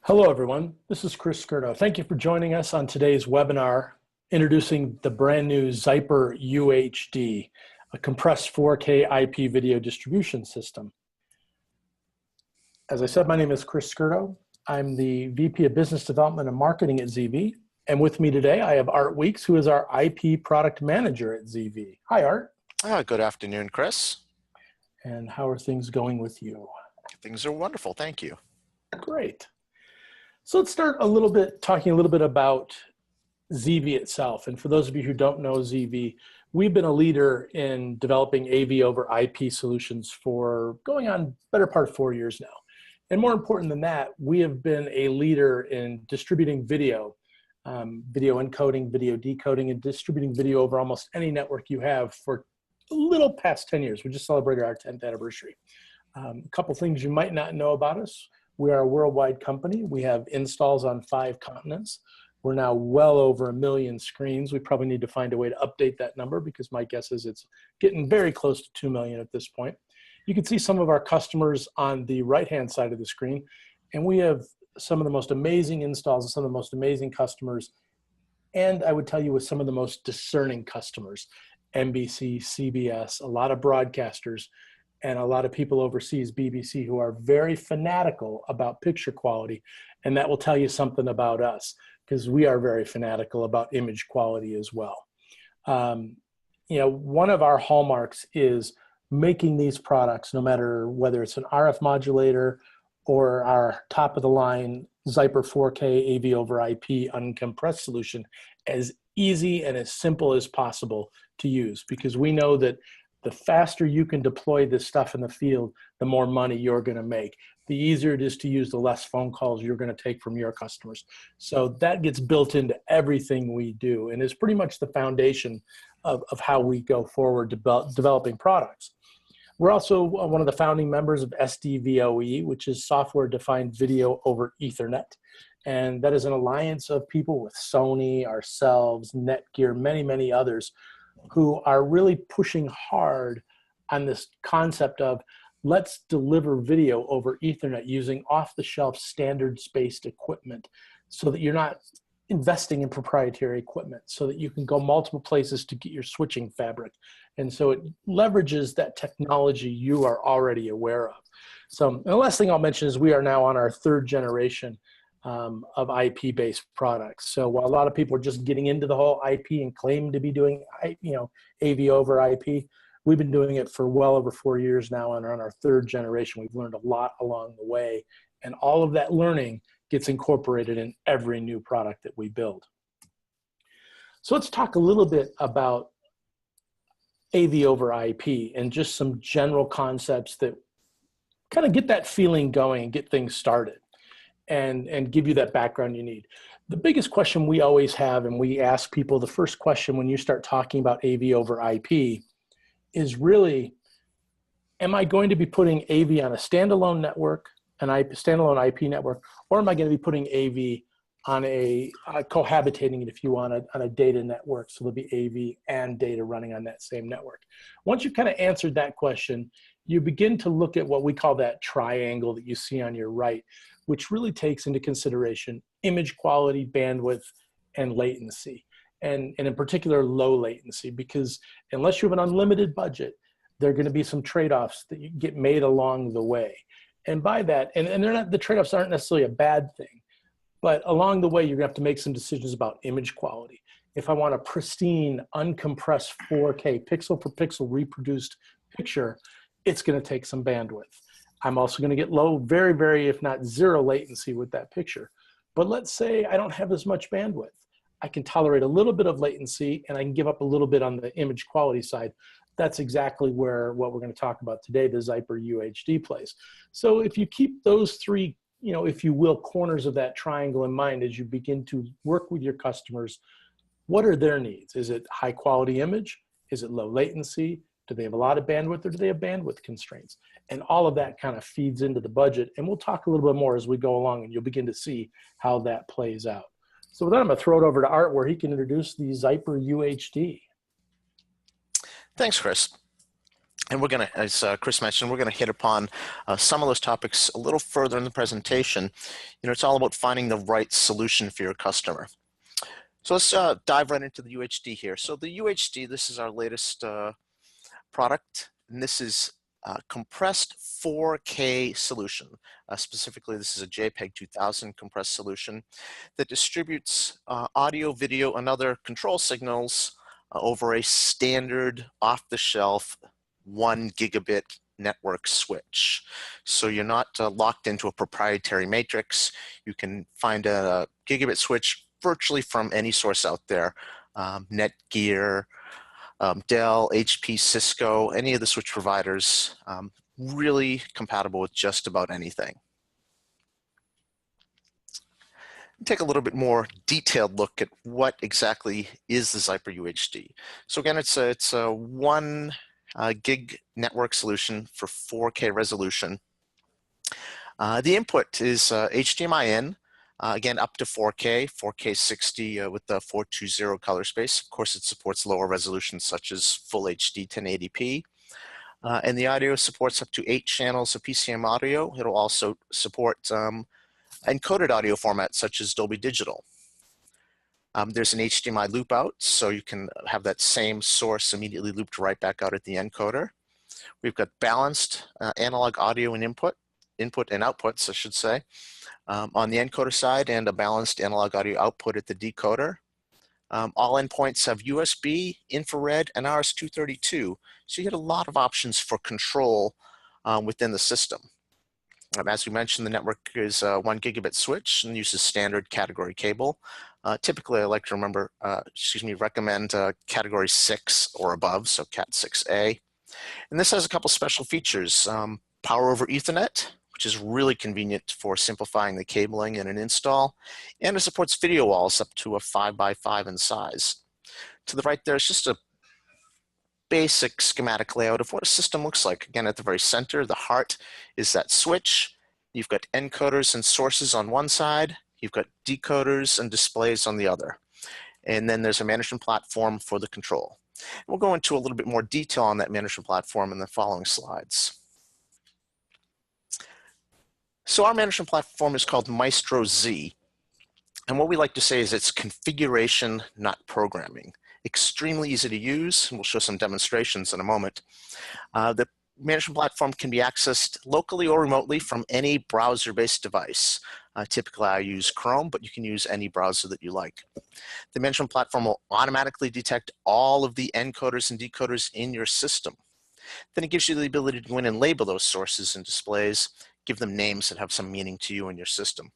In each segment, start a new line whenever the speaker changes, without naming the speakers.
Hello, everyone. This is Chris Scurto. Thank you for joining us on today's webinar, introducing the brand new ZyperUHD, a compressed 4K IP video distribution system. As I said, my name is Chris Scurto. I'm the VP of Business Development and Marketing at ZeeVee. And with me today, I have Art Weeks, who is our IP Product Manager at ZeeVee. Hi, Art.
Good afternoon, Chris.
And how are things going with you?
Things are wonderful, thank you.
Great. So let's start talking a little bit about ZeeVee itself. And for those of you who don't know ZeeVee, we've been a leader in developing AV over IP solutions for going on better part of 4 years now. And more important than that, we have been a leader in distributing video, video encoding, video decoding, and distributing video over almost any network you have for a little past 10 years. We just celebrated our 10th anniversary. A couple things you might not know about us. We are a worldwide company. We have installs on 5 continents. We're now well over 1 million screens. We probably need to find a way to update that number because my guess is it's getting very close to 2 million at this point. You can see some of our customers on the right-hand side of the screen, and we have some of the most amazing installs and some of the most amazing customers, and I would tell you with some of the most discerning customers, NBC, CBS, a lot of broadcasters, and a lot of people overseas, BBC, who are very fanatical about picture quality. And that will tell you something about us because we are very fanatical about image quality as well. One of our hallmarks is making these products, no matter whether it's an RF modulator or our top of the line Zyper 4K AV over IP uncompressed solution, as easy and as simple as possible to use, because we know that the faster you can deploy this stuff in the field, the more money you're going to make. The easier it is to use, the less phone calls you're going to take from your customers. So that gets built into everything we do and is pretty much the foundation of how we go forward developing products. We're also one of the founding members of SDVoE, which is software-defined video over Ethernet. And that is an alliance of people with Sony, ourselves, Netgear, many, many others, who are really pushing hard on this concept of let's deliver video over Ethernet using off-the-shelf standards-based equipment so that you're not investing in proprietary equipment, so that you can go multiple places to get your switching fabric. And so it leverages that technology you are already aware of. So the last thing I'll mention is we are now on our 3rd generation of IP-based products. So while a lot of people are just getting into the whole IP and claim to be doing, AV over IP, we've been doing it for well over 4 years now and are on our 3rd generation. We've learned a lot along the way, and all of that learning gets incorporated in every new product that we build. So let's talk a little bit about AV over IP and just some general concepts that kind of get that feeling going and get things started. And give you that background you need. The biggest question we always have, and we ask people, the first question when you start talking about AV over IP is really, am I going to be putting AV on a standalone network, standalone IP network, or am I going to be putting AV on cohabitating it, if you want, on a data network, so there'll be AV and data running on that same network? Once you've kind of answered that question, you begin to look at what we call that triangle that you see on your right, which really takes into consideration image quality, bandwidth, and latency. And in particular, low latency, because unless you have an unlimited budget, there are going to be some trade-offs that you get made along the way. And by that, and they're not, the trade-offs aren't necessarily a bad thing, but along the way, you're going to have to make some decisions about image quality. If I want a pristine, uncompressed 4K, pixel for pixel reproduced picture, it's going to take some bandwidth. I'm also going to get low, very, very, if not zero latency with that picture. But let's say I don't have as much bandwidth. I can tolerate a little bit of latency and I can give up a little bit on the image quality side. That's exactly where what we're going to talk about today, the ZyperUHD plays. So if you keep those 3, if you will, corners of that triangle in mind as you begin to work with your customers, what are their needs? Is it high quality image? Is it low latency? Do they have a lot of bandwidth, or do they have bandwidth constraints? And all of that kind of feeds into the budget. And we'll talk a little bit more as we go along, and you'll begin to see how that plays out. So with that, I'm going to throw it over to Art, where he can introduce the ZyperUHD.
Thanks, Chris. And we're going to, as Chris mentioned, we're going to hit upon some of those topics a little further in the presentation. It's all about finding the right solution for your customer. So let's dive right into the UHD here. So the UHD, this is our latest product, and this is compressed 4K solution. Specifically, this is a JPEG 2000 compressed solution that distributes audio, video, and other control signals over a standard off-the-shelf 1 gigabit network switch. So you're not locked into a proprietary matrix. You can find a gigabit switch virtually from any source out there, Netgear, Dell, HP, Cisco, any of the switch providers, really compatible with just about anything. Take a little bit more detailed look at what exactly is the ZyperUHD. So again, it's a 1 gig network solution for 4K resolution. The input is HDMI in, again, up to 4K, 4K 60 with the 420 color space. Of course, it supports lower resolutions such as Full HD 1080p. And the audio supports up to 8 channels of PCM audio. It'll also support encoded audio formats such as Dolby Digital. There's an HDMI loop out, so you can have that same source immediately looped right back out at the encoder. We've got balanced analog audio and input and outputs, I should say, on the encoder side, and a balanced analog audio output at the decoder. All endpoints have USB, infrared, and RS-232, so you get a lot of options for control within the system. As we mentioned, the network is a 1 gigabit switch and uses standard category cable. Typically, I like to recommend category 6 or above, so Cat 6A. And this has a couple special features. Power over Ethernet, which is really convenient for simplifying the cabling in an install. And it supports video walls up to a 5x5 in size. To the right there is just a basic schematic layout of what a system looks like. Again, at the very center, the heart is that switch. You've got encoders and sources on one side. You've got decoders and displays on the other. And then there's a management platform for the control. And we'll go into a little bit more detail on that management platform in the following slides. So our management platform is called Maestro Z. And what we like to say is it's configuration, not programming. Extremely easy to use, and we'll show some demonstrations in a moment. The management platform can be accessed locally or remotely from any browser-based device. Typically, I use Chrome, but you can use any browser that you like. The management platform will automatically detect all of the encoders and decoders in your system. Then it gives you the ability to go in and label those sources and displays, give them names that have some meaning to you and your system.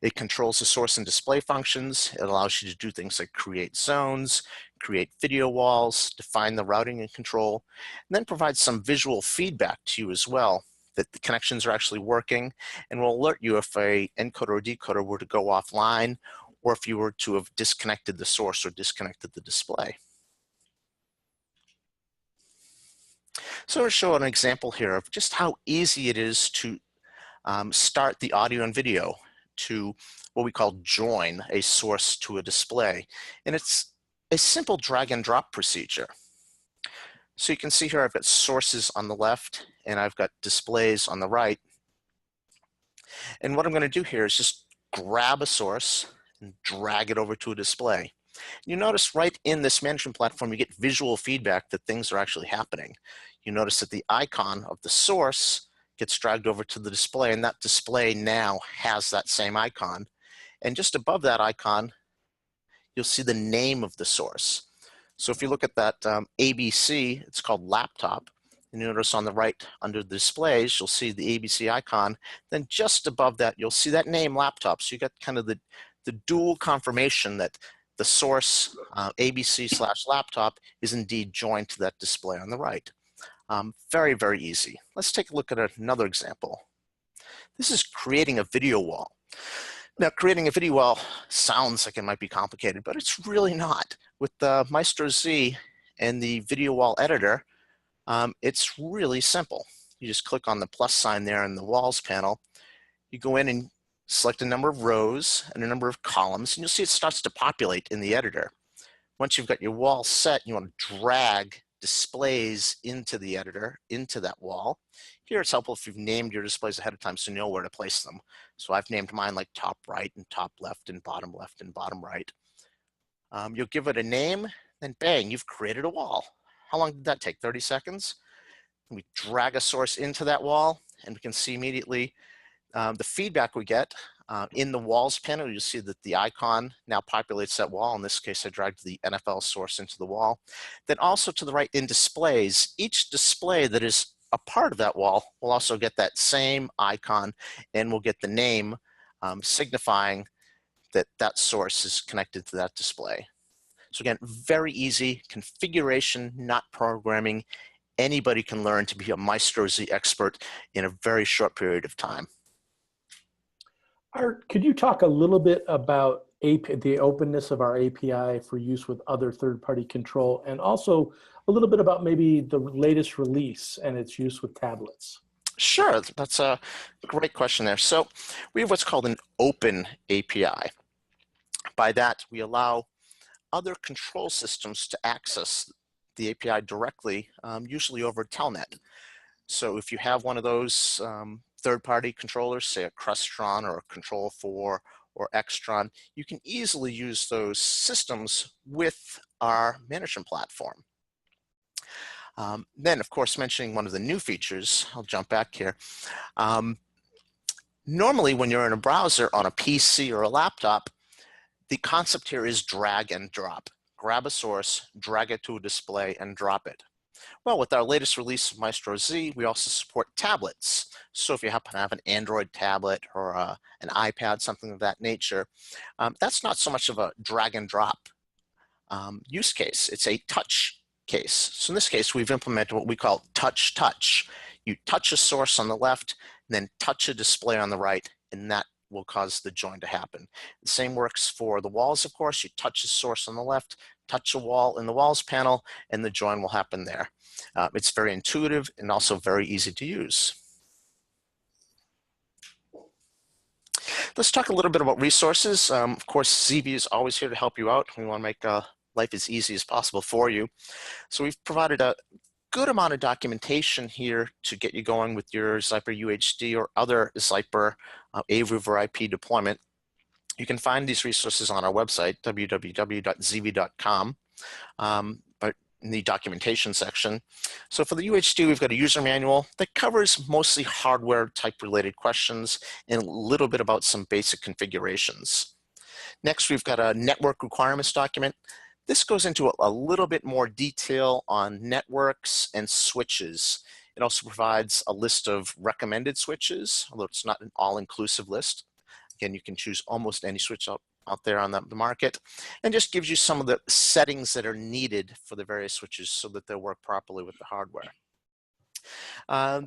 It controls the source and display functions. It allows you to do things like create zones, create video walls, define the routing and control, and then provide some visual feedback to you as well, that the connections are actually working, and will alert you if a encoder or decoder were to go offline, or if you were to have disconnected the source or disconnected the display. So I'm going to show an example here of just how easy it is to start the audio and video to what we call join a source to a display. And it's a simple drag and drop procedure. So you can see here I've got sources on the left and I've got displays on the right. And what I'm going to do here is just grab a source and drag it over to a display. You notice right in this management platform, you get visual feedback that things are actually happening. You notice that the icon of the source gets dragged over to the display, and that display now has that same icon. And just above that icon, you'll see the name of the source. So if you look at that ABC, it's called laptop, and you notice on the right under the displays, you'll see the ABC icon. Then just above that, you'll see that name laptop. So you got kind of the dual confirmation that the source ABC/laptop is indeed joined to that display on the right. Very, very easy. Let's take a look at another example. This is creating a video wall. Now, creating a video wall sounds like it might be complicated, but it's really not. With the Maestro Z and the video wall editor, it's really simple. You just click on the plus sign there in the walls panel. You go in and select a number of rows and a number of columns, and you'll see it starts to populate in the editor. Once you've got your wall set, you want to drag displays into the editor, into that wall. Here it's helpful if you've named your displays ahead of time so you know where to place them. So I've named mine like top right and top left and bottom right. You'll give it a name, then bang, you've created a wall. How long did that take? 30 seconds? We drag a source into that wall, and we can see immediately the feedback we get. In the walls panel, you'll see that the icon now populates that wall. In this case, I dragged the NFL source into the wall. Then also to the right in displays, each display that is a part of that wall will also get that same icon, and will get the name signifying that that source is connected to that display. So again, very easy configuration, not programming. Anybody can learn to be a Maestro Z expert in a very short period of time.
Art, could you talk a little bit about the openness of our API for use with other third-party control, and also a little bit about maybe the latest release and its use with tablets?
Sure, that's a great question there. So we have what's called an open API. By that, we allow other control systems to access the API directly, usually over Telnet. So if you have one of those third-party controllers, say a Crestron or a Control4 or Extron, you can easily use those systems with our management platform. Then, of course, mentioning one of the new features, I'll jump back here. Normally, when you're in a browser on a PC or a laptop, the concept here is drag and drop. Grab a source, drag it to a display, and drop it. Well, with our latest release of Maestro Z, we also support tablets. So if you happen to have an Android tablet or an iPad, something of that nature, that's not so much of a drag and drop use case. It's a touch case. So in this case, we've implemented what we call touch. You touch a source on the left, and then touch a display on the right, and that will cause the join to happen. The same works for the walls, of course. You touch a source on the left, touch a wall in the walls panel, and the join will happen there. It's very intuitive and also very easy to use. Let's talk a little bit about resources. Of course, ZeeVee is always here to help you out. We want to make life as easy as possible for you. So we've provided a good amount of documentation here to get you going with your ZyperUHD or other Zyper over IP deployment. You can find these resources on our website, www.zeevee.com, but in the documentation section. So for the UHD, we've got a user manual that covers mostly hardware type related questions and a little bit about some basic configurations. Next, we've got a network requirements document. This goes into a little bit more detail on networks and switches. It also provides a list of recommended switches, although it's not an all-inclusive list. Again, you can choose almost any switch out there on the market, and just gives you some of the settings that are needed for the various switches so that they'll work properly with the hardware.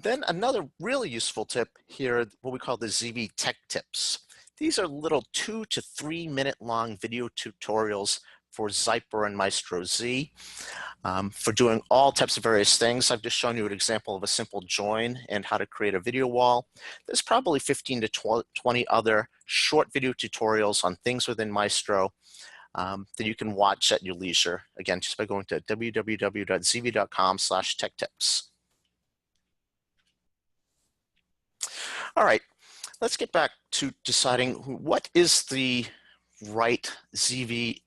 Then another really useful tip here, what we call the ZeeVee Tech Tips. These are little 2 to 3 minute long video tutorials for Zyper and Maestro Z for doing all types of various things. I've just shown you an example of a simple join and how to create a video wall. There's probably 15 to 20 other short video tutorials on things within Maestro that you can watch at your leisure. Again, just by going to www.zeevee.com/techtips. All right, let's get back to deciding what is the right ZeeVee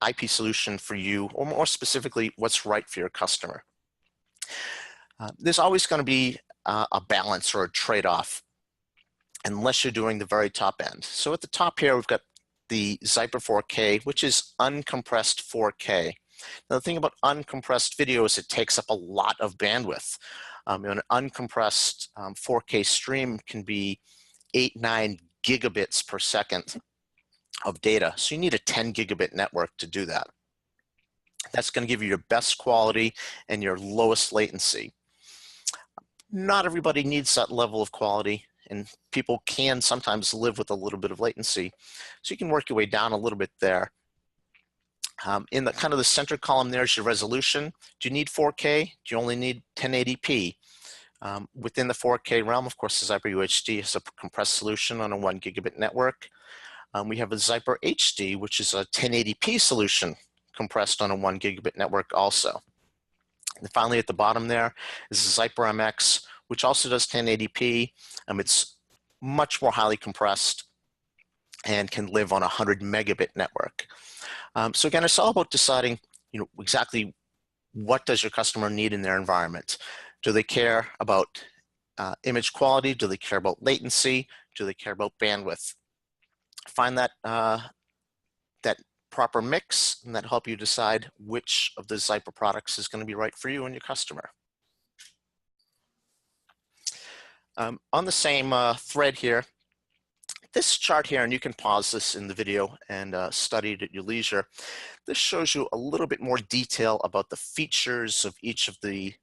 IP solution for you, or more specifically, what's right for your customer. There's always going to be a balance or a trade-off unless you're doing the very top end. So at the top here, we've got the Zyper 4K, which is uncompressed 4K. Now, the thing about uncompressed video is it takes up a lot of bandwidth. An uncompressed 4K stream can be 8-9 gigabits per second of data. So you need a 10 gigabit network to do that. That's going to give you your best quality and your lowest latency. Not everybody needs that level of quality, and people can sometimes live with a little bit of latency. So you can work your way down a little bit there. In the kind of the center column, there's your resolution. Do you need 4K? Do you only need 1080p? Within the 4K realm, of course, the ZyperUHD has a compressed solution on a 1 gigabit network. We have a ZyperUHD, which is a 1080p solution compressed on a 1 gigabit network also. And finally, at the bottom there is the ZyperMX, which also does 1080p. It's much more highly compressed and can live on a 100 megabit network. So again, it's all about deciding, exactly what does your customer need in their environment. Do they care about image quality? Do they care about latency? Do they care about bandwidth? Find that that proper mix, and that help you decide which of the Zyper products is going to be right for you and your customer. On the same thread here, this chart here, and you can pause this in the video and study it at your leisure. This shows you a little bit more detail about the features of each of the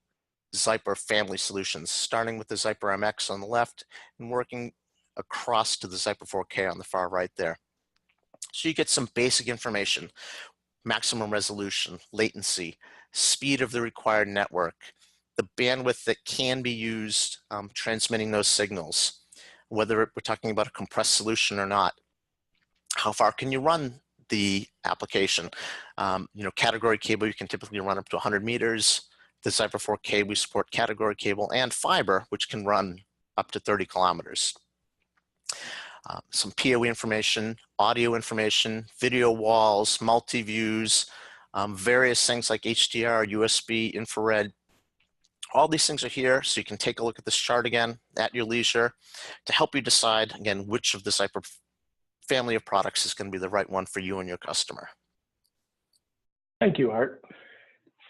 Zyper family solutions, starting with the ZyperMX on the left and working across to the Zyper 4K on the far right there. So you get some basic information: maximum resolution, latency, speed of the required network, the bandwidth that can be used transmitting those signals, whether we're talking about a compressed solution or not. How far can you run the application? Category cable, you can typically run up to 100 meters. The Zyper 4K, we support category cable and fiber, which can run up to 30 kilometers. Some PoE information, audio information, video walls, multi-views, various things like HDR, USB, infrared. All these things are here, so you can take a look at this chart again at your leisure to help you decide, again, which of the Zyper family of products is going to be the right one for you and your customer.
Thank you, Art.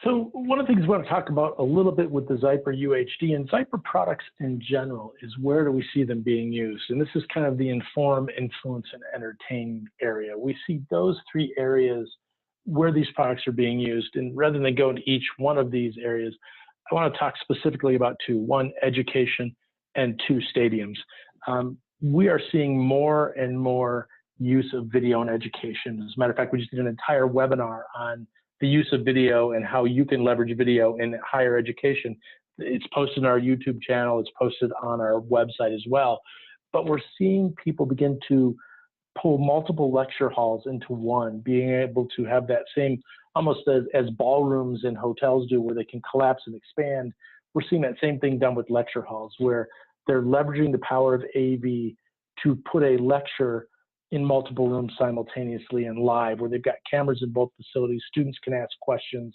So one of the things we want to talk about a little bit with the ZyperUHD and Zyper products in general is where do we see them being used? And this is kind of the inform, influence, and entertain area. We see those three areas where these products are being used. And rather than go into each one of these areas, I want to talk specifically about two: one, education, and two, stadiums. We are seeing more and more use of video in education. As a matter of fact, we just did an entire webinar on the use of video and how you can leverage video in higher education. It's posted on our YouTube channel. It's posted on our website as well. But we're seeing people begin to pull multiple lecture halls into one, being able to have that same, almost as ballrooms in hotels do, where they can collapse and expand. We're seeing that same thing done with lecture halls, where they're leveraging the power of AV to put a lecture in multiple rooms simultaneously and live, where they've got cameras in both facilities. Students can ask questions,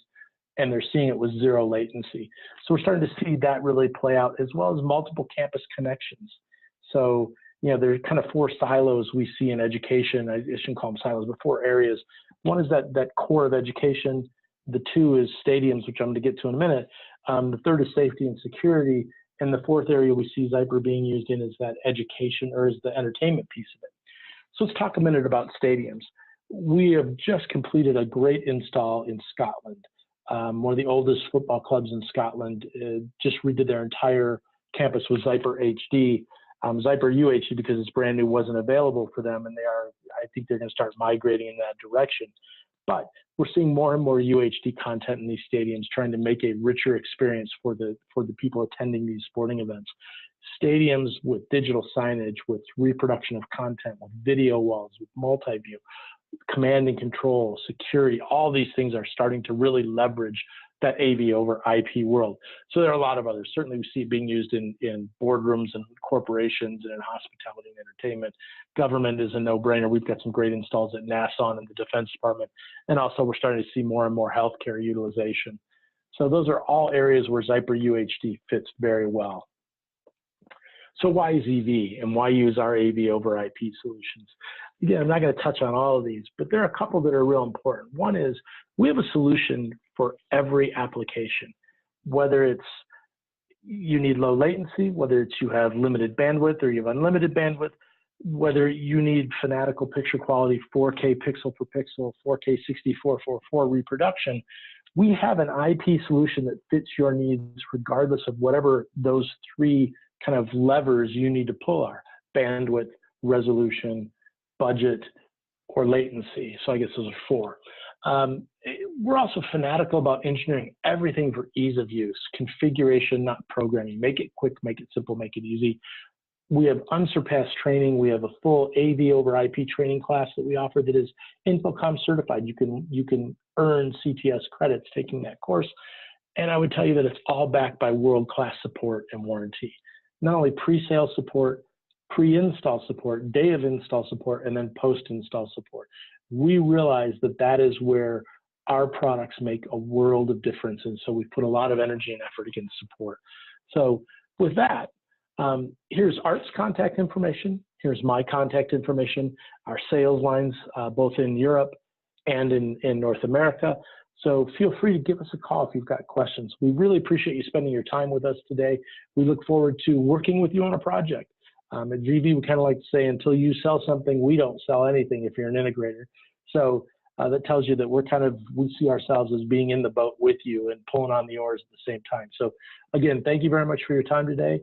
and they're seeing it with zero latency. So we're starting to see that really play out, as well as multiple campus connections. So, there's kind of four silos we see in education. I shouldn't call them silos, but four areas. One is that core of education. The two is stadiums, which I'm going to get to in a minute. The third is safety and security. And the fourth area we see Zyper being used in is that education, or is the entertainment piece of it. So let's talk a minute about stadiums. We have just completed a great install in Scotland. One of the oldest football clubs in Scotland just redid their entire campus with ZyperUHD. ZyperUHD, because it's brand new, wasn't available for them, and I think they're going to start migrating in that direction. But we're seeing more and more UHD content in these stadiums, trying to make a richer experience for the people attending these sporting events. Stadiums with digital signage, with reproduction of content, with video walls, with multi-view, command and control, security, all these things are starting to really leverage that AV over IP world. So there are a lot of others. Certainly we see it being used in boardrooms and corporations and in hospitality and entertainment. Government is a no-brainer. We've got some great installs at NASA and the Defense Department. And also we're starting to see more and more healthcare utilization. So those are all areas where ZyperUHD fits very well. So why ZeeVee, and why use our AV over IP solutions? Again, I'm not going to touch on all of these, but there are a couple that are real important. One is we have a solution for every application, whether it's you need low latency, whether it's you have limited bandwidth or you have unlimited bandwidth, whether you need fanatical picture quality, 4K pixel per pixel, 4K 64:4:4 reproduction. We have an IP solution that fits your needs regardless of whatever those three kind of levers you need to pull are: bandwidth, resolution, budget, or latency. So I guess those are four. We're also fanatical about engineering everything for ease of use, configuration, not programming. Make it quick, make it simple, make it easy. We have unsurpassed training. We have a full AV over IP training class that we offer that is Infocom certified. You can earn CTS credits taking that course. And I would tell you that it's all backed by world-class support and warranty. Not only pre-sale support, pre-install support, day of install support, and then post-install support. We realize that that is where our products make a world of difference. And so we put a lot of energy and effort against support. So with that, here's Art's contact information. Here's my contact information, our sales lines, both in Europe and in North America. So feel free to give us a call if you've got questions. We really appreciate you spending your time with us today. We look forward to working with you on a project. At ZeeVee, we kind of like to say, until you sell something, we don't sell anything if you're an integrator. So that tells you that we see ourselves as being in the boat with you and pulling on the oars at the same time. So again, thank you very much for your time today.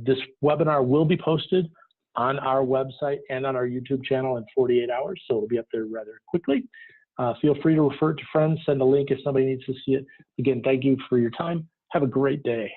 This webinar will be posted on our website and on our YouTube channel in 48 hours, so it'll be up there rather quickly. Feel free to refer it to friends, send a link if somebody needs to see it. Again, thank you for your time. Have a great day.